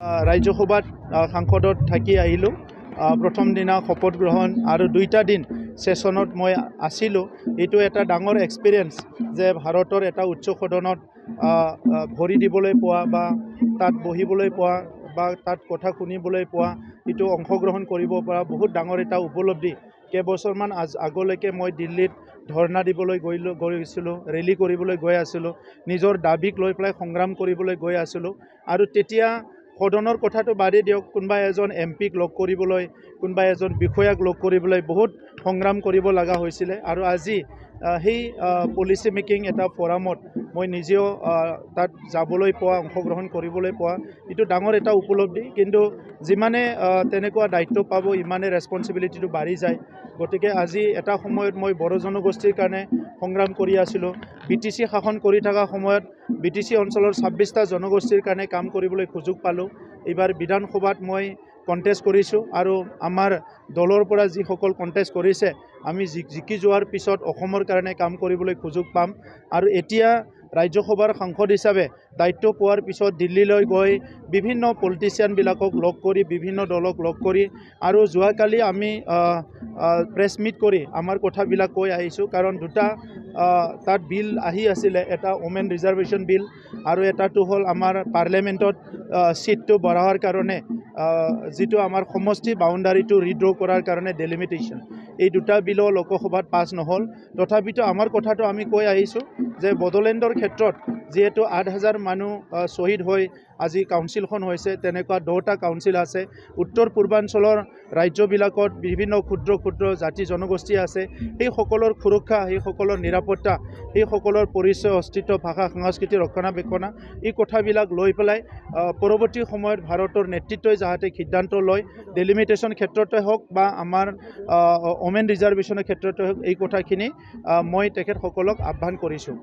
ৰাজ্যসভাত সাংসদত থাকি আহিলোঁ। প্ৰথম দিনা শপত গ্ৰহণ আৰু 2টা দিন সেশনত মই আছিলোঁ। এইটো এটা ডাঙৰ এক্সপিৰিয়েঞ্চ যে ভাৰতৰ এটা উচ্চ সদনত ভৰি দিবলৈ পোৱা বা তাত বহিবলৈ পোৱা বা তাত কথা শুনিবলৈ পোৱা, এইটো অংশগ্ৰহণ কৰিব পৰা বহুত ডাঙৰ এটা উপলব্ধি। কেইবছৰমান আগলৈকে মই দিল্লীত ধৰ্ণা দিবলৈ গৈছিলোঁ, ৰেলী কৰিবলৈ গৈ আছিলোঁ, নিজৰ দাবীক লৈ পেলাই সংগ্ৰাম কৰিবলৈ গৈ আছিলোঁ। আৰু তেতিয়া সদনৰ কথাটো বাদেই দিয়ক, কোনোবা এজন এমপিক লগ কৰিবলৈ, কোনোবা এজন বিষয়াক লগ কৰিবলৈ বহুত সংগ্ৰাম কৰিব লগা হৈছিলে। আৰু আজি সেই পলিচি মেকিং এটা ফৰামত মই নিজেও তাত যাবলৈ পোৱা, অংশগ্ৰহণ কৰিবলৈ পোৱা, এইটো ডাঙৰ এটা উপলব্ধি। কিন্তু যিমানে তেনেকুৱা দায়িত্ব পাব, ইমানে ৰেছপনচিবিলিটিটো বাঢ়ি যায়। গতিকে আজি এটা সময়ত মই বড়ো জনগোষ্ঠীৰ কাৰণে সংগ্ৰাম কৰি আছিলোঁ। BTC শাসন কৰি থকা সময়ত BTC অঞ্চলৰ 26টা জনগোষ্ঠীৰ কাৰণে কাম কৰিবলৈ সুযোগ পালোঁ। এইবাৰ বিধানসভাত মই কণ্টেষ্ট কৰিছোঁ আৰু আমাৰ দলৰ পৰা যিসকল কণ্টেষ্ট কৰিছে, আমি জিকি যোৱাৰ পিছত অসমৰ কাৰণে কাম কৰিবলৈ সুযোগ পাম। আৰু এতিয়া ৰাজ্যসভাৰ সাংসদ হিচাপে দায়িত্ব পোৱাৰ পিছত দিল্লীলৈ গৈ বিভিন্ন পলিটিচিয়ানবিলাকক লগ কৰি, বিভিন্ন দলক লগ কৰি আৰু যোৱাকালি আমি প্ৰেছ মিট কৰি আমাৰ কথাবিলাক কৈ আহিছোঁ। কাৰণ দুটা তাত বিল আহি আছিলে, এটা ওমেন ৰিজাৰ্ভেশ্যন বিল আৰু এটাটো হ'ল আমাৰ পাৰ্লিয়ামেণ্টত ছিটটো বঢ়াৱাৰ কাৰণে যিটো আমাৰ সমষ্টি বাউণ্ডাৰীটো ৰিড্ৰ কৰাৰ কাৰণে ডেলিমিটেশ্যন, এই দুটা বিলো লোকসভাত পাছ নহ'ল। তথাপিতো আমাৰ কথাটো আমি কৈ আহিছোঁ যে বড়োলেণ্ডৰ ক্ষেত্ৰত যিহেতু 8,000 মানুহ শ্বহীদ হৈ আজি কাউন্সিলখন হৈছে, তেনেকুৱা 10টা কাউন্সিল আছে। উত্তৰ পূৰ্বাঞ্চলৰ ৰাজ্যবিলাকত বিভিন্ন ক্ষুদ্ৰ ক্ষুদ্ৰ জাতি জনগোষ্ঠী আছে। সেইসকলৰ সুৰক্ষা, সেইসকলৰ নিৰাপত্তা, সেইসকলৰ পৰিচয়, অস্তিত্ব, ভাষা, সংস্কৃতি ৰক্ষণাবেক্ষণা, এই কথাবিলাক লৈ পেলাই পৰৱৰ্তী সময়ত ভাৰতৰ নেতৃত্বই যাতে সিদ্ধান্ত লয়, ডেলিমিটেশ্যন ক্ষেত্ৰতে হওক বা আমাৰ ওমেন ৰিজাৰ্ভেশ্যনৰ ক্ষেত্ৰতে হওক, এই কথাখিনি মই তেখেতসকলক আহ্বান কৰিছোঁ।